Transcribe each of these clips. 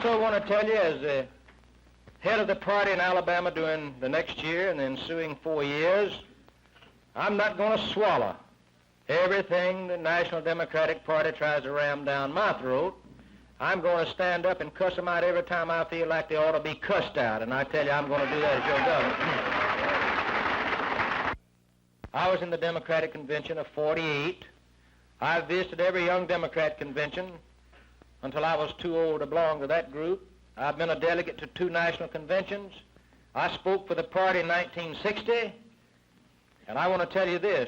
also want to tell you, as the head of the party in Alabama during the next year and the ensuing 4 years, I'm not going to swallow everything the National Democratic Party tries to ram down my throat. I'm going to stand up and cuss them out every time I feel like they ought to be cussed out, and I tell you I'm going to do that as your governor. I was in the Democratic Convention of 48. I visited every young Democrat convention until I was too old to belong to that group. I've been a delegate to 2 national conventions. I spoke for the party in 1960, and I want to tell you this.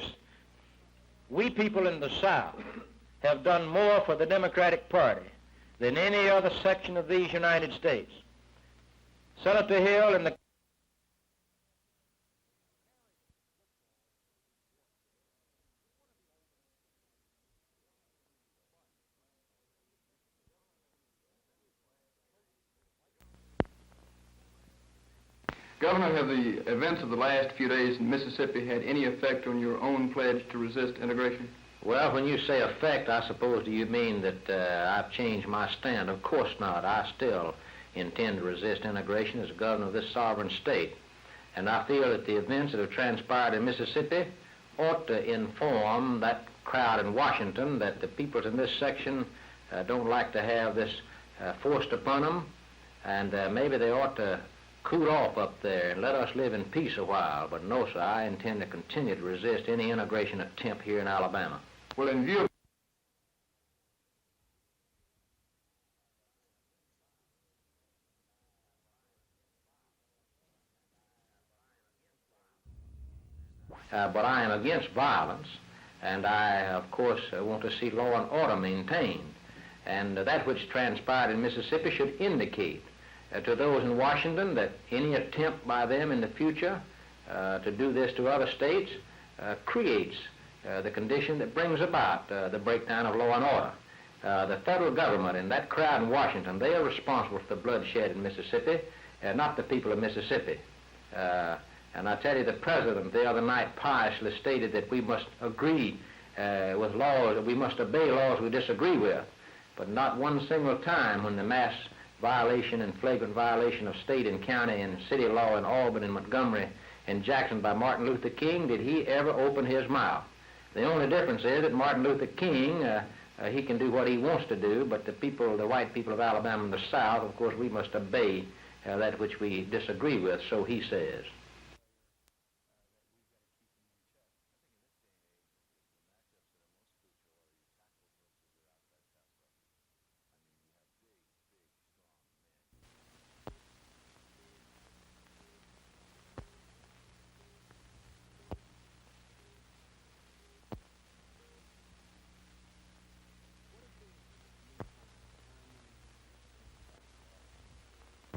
We people in the South have done more for the Democratic Party than any other section of these United States. Senator Hill and the Governor, have the events of the last few days in Mississippi had any effect on your own pledge to resist integration? Well, when you say effect, I suppose do you mean that I've changed my stand? Of course not. I still intend to resist integration as governor of this sovereign state. And I feel that the events that have transpired in Mississippi ought to inform that crowd in Washington that the peoples in this section don't like to have this forced upon them, and maybe they ought to cool off up there and let us live in peace a while. But no, sir, I intend to continue to resist any integration attempt here in Alabama. Well, in view but I am against violence, and I, of course, want to see law and order maintained. And that which transpired in Mississippi should indicate to those in Washington that any attempt by them in the future to do this to other states creates the condition that brings about the breakdown of law and order. The federal government and that crowd in Washington, they are responsible for the bloodshed in Mississippi, not the people of Mississippi. And I tell you, the president the other night piously stated that we must agree with laws, that we must obey laws we disagree with, but not one single time when the mass violation and flagrant violation of state and county and city law in Albany and Montgomery and Jackson by Martin Luther King did he ever open his mouth. The only difference is that Martin Luther King, he can do what he wants to do, but the people, the white people of Alabama and the South, of course, we must obey that which we disagree with, so he says.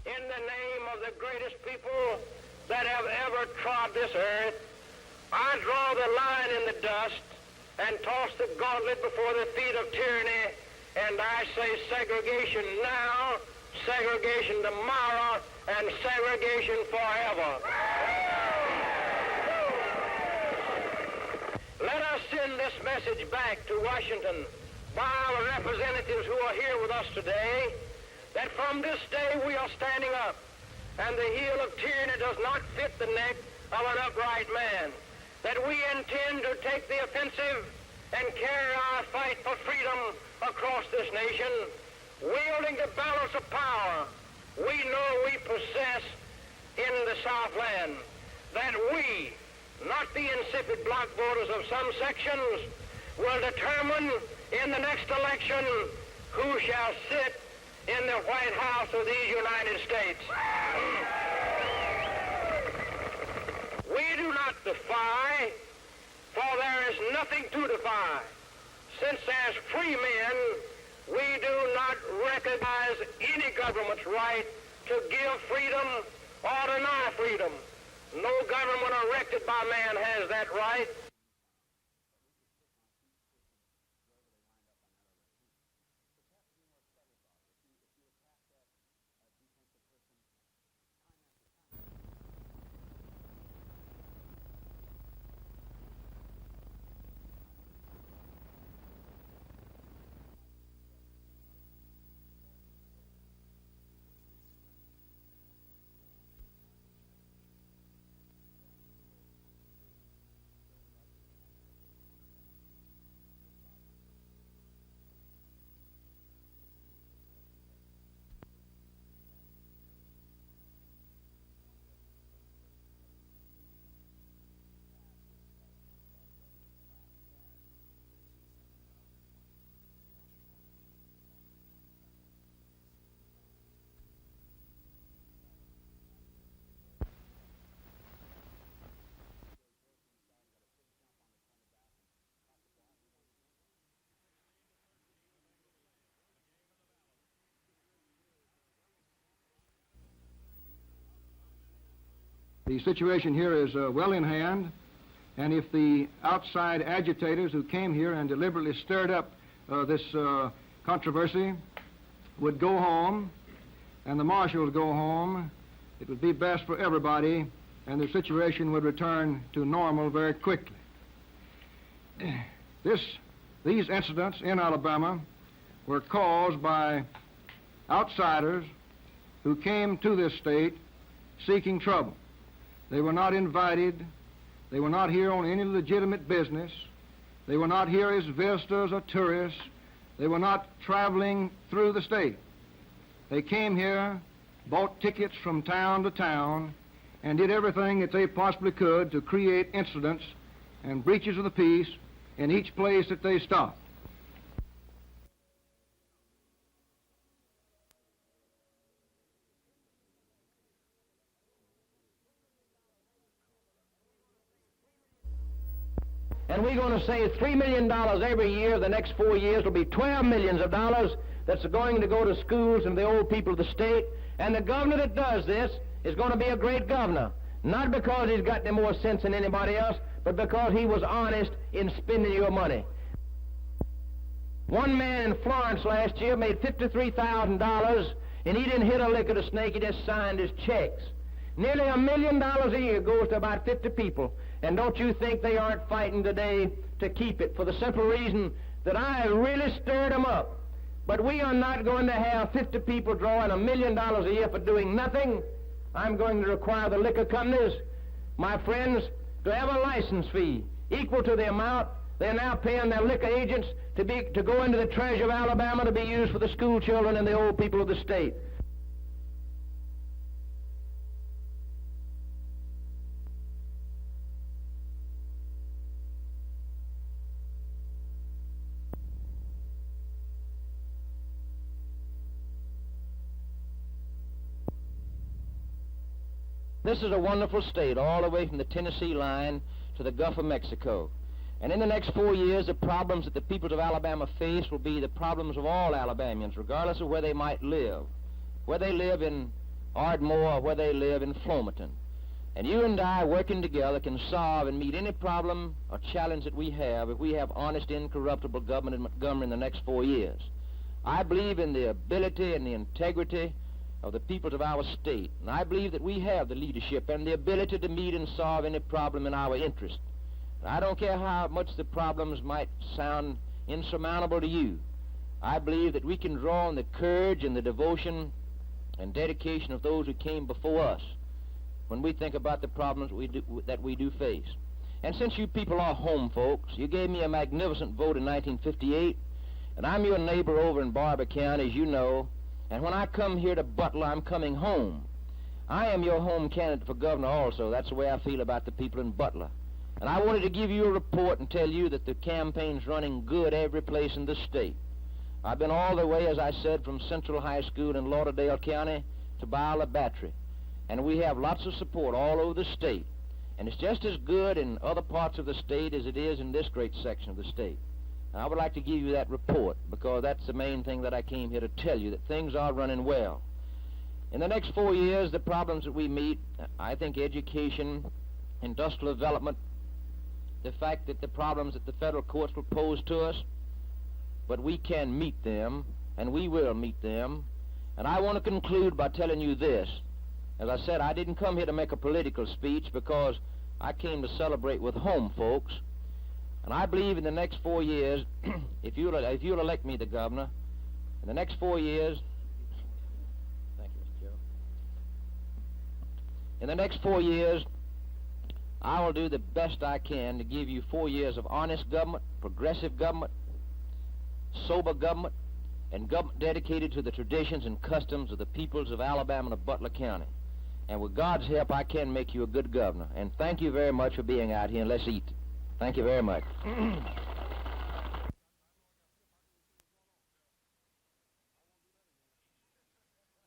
In the name of the greatest people that have ever trod this earth, I draw the line in the dust and toss the gauntlet before the feet of tyranny, and I say segregation now, segregation tomorrow, and segregation forever. Let us send this message back to Washington by our representatives who are here with us today, that from this day we are standing up, and the heel of tyranny does not fit the neck of an upright man, that we intend to take the offensive and carry our fight for freedom across this nation, wielding the balance of power we know we possess in the Southland, that we, not the insipid block voters of some sections, will determine in the next election who shall sit in the White House of these United States. We do not defy, for there is nothing to defy. Since as free men, we do not recognize any government's right to give freedom or deny freedom. No government erected by man has that right. The situation here is well in hand, and if the outside agitators who came here and deliberately stirred up this controversy would go home, and the marshals go home, it would be best for everybody, and the situation would return to normal very quickly. These incidents in Alabama were caused by outsiders who came to this state seeking trouble. They were not invited. They were not here on any legitimate business. They were not here as visitors or tourists. They were not traveling through the state. They came here, bought tickets from town to town, and did everything that they possibly could to create incidents and breaches of the peace in each place that they stopped. And we're going to say $3 million every year. The next 4 years will be $12 million that's going to go to schools and the old people of the state. And the governor that does this is going to be a great governor, not because he's got any more sense than anybody else, but because he was honest in spending your money. One man in Florence last year made $53,000, and he didn't hit a lick of the snake, he just signed his checks. Nearly $1 million a year goes to about 50 people. And don't you think they aren't fighting today to keep it, for the simple reason that I really stirred them up. But we are not going to have 50 people drawing $1 million a year for doing nothing. I'm going to require the liquor companies, my friends, to have a license fee equal to the amount they're now paying their liquor agents to go into the treasure of Alabama to be used for the school children and the old people of the state. This is a wonderful state, all the way from the Tennessee line to the Gulf of Mexico. And in the next 4 years, the problems that the people of Alabama face will be the problems of all Alabamians, regardless of where they might live. Where they live in Ardmore or where they live in Flomaton. And you and I, working together, can solve and meet any problem or challenge that we have if we have honest, incorruptible government in Montgomery in the next 4 years. I believe in the ability and the integrity of the peoples of our state, and I believe that we have the leadership and the ability to meet and solve any problem in our interest. And I don't care how much the problems might sound insurmountable to you. I believe that we can draw on the courage and the devotion and dedication of those who came before us when we think about the problems that we do face. And since you people are home folks, you gave me a magnificent vote in 1958, and I'm your neighbor over in Barber County, as you know. And when I come here to Butler, I'm coming home. I am your home candidate for governor also. That's the way I feel about the people in Butler. And I wanted to give you a report and tell you that the campaign's running good every place in the state. I've been all the way, as I said, from Central High School in Lauderdale County to Biola Battery. And we have lots of support all over the state. And it's just as good in other parts of the state as it is in this great section of the state. I would like to give you that report because that's the main thing that I came here to tell you, that things are running well. In the next 4 years, the problems that we meet, I think education, industrial development, the fact that the problems that the federal courts will pose to us, but we can meet them, and we will meet them. And I want to conclude by telling you this. As I said, I didn't come here to make a political speech because I came to celebrate with home folks. And I believe in the next 4 years, if you'll elect me the governor, in the next 4 years, thank you, Mr. Joe. In the next 4 years, I will do the best I can to give you 4 years of honest government, progressive government, sober government, and government dedicated to the traditions and customs of the peoples of Alabama and of Butler County. And with God's help, I can make you a good governor. And thank you very much for being out here, and let's eat. Thank you very much.